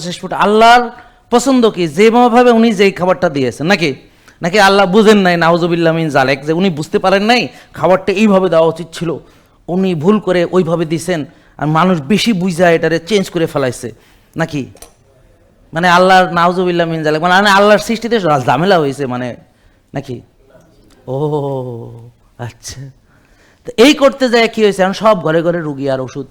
Process food আল্লাহর পছন্দ কি? যেভাবে উনি যেই খাবারটা দিয়েছেন, নাকি নাকি আল্লাহ বুঝেন নাই, নাউজুবিল্লাহ মিন জালেক, যে উনি বুঝতে পারেন নাই খাবারটা এইভাবে দেওয়া উচিত ছিল, উনি ভুল করে ওইভাবে দিছেন, আর মানুষ বেশি বুঝা এটারে চেঞ্জ করে ফেলাইছে, নাকি মানে আল্লাহর নাউজুবিল্লাহ মিন জালেক মানে আল্লাহর সৃষ্টিতে ঝামেলা হয়েছে মানে, নাকি? ও আচ্ছা, তো এই করতে যায় কি হয়েছে, এখন সব ঘরে ঘরে রুগী আর ওষুধ।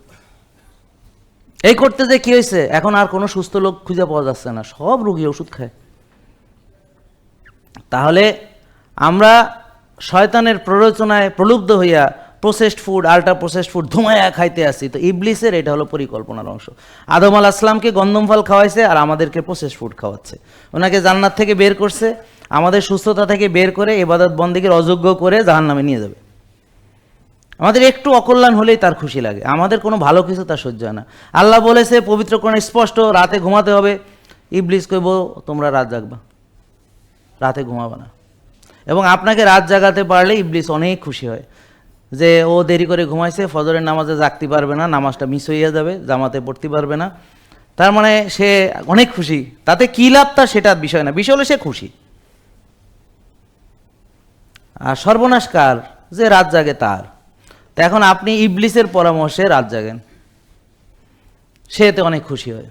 এই করতে যে কি হয়েছে, এখন আর কোনো সুস্থ লোক খুঁজে পাওয়া যাচ্ছে না, সব রুগী ওষুধ খায়। তাহলে আমরা শয়তানের প্ররোচনায় প্রলুব্ধ হইয়া processed food, ultra processed food ধুমায়া খাইতে আসি। তো ইবলিসের এটা হলো পরিকল্পনার অংশ। আদম আলাইহিস সালামকে গন্ধম ফল খাওয়াইছে আর আমাদেরকে প্রসেসড ফুড খাওয়াচ্ছে। ওনাকে জান্নাত থেকে বের করছে, আমাদের সুস্থতা থেকে বের করে ইবাদত বন্দেগীর অযোগ্য করে জাহান্নামে নিয়ে যাবে। আমাদের একটু অকল্যাণ হলেই তার খুশি লাগে, আমাদের কোনো ভালো কিছু তার সহ্য হয় না। আল্লাহ বলেছে পবিত্র কোরআনে স্পষ্ট, রাতে ঘুমাতে হবে। ইবলিস কইব তোমরা রাত জাগবা, রাতে ঘুমাবে না। এবং আপনাকে রাত জাগাতে পারলে ইবলিস অনেক খুশি হয়, যে ও দেরি করে ঘুমাইছে, ফজরের নামাজে জাগতে পারবে না, নামাজটা মিস হইয়া যাবে, জামাতে পড়তে পারবে না, তার মানে সে অনেক খুশি। তাতে কী লাভ তার সেটা বিষয় না, বিষয় হলো সে খুশি। আর সর্বনাশ কার? যে রাত জাগে তার। তো এখন আপনি ইবলিসের পরামর্শে রাত জাগেন, সে এতে অনেক খুশি হয়।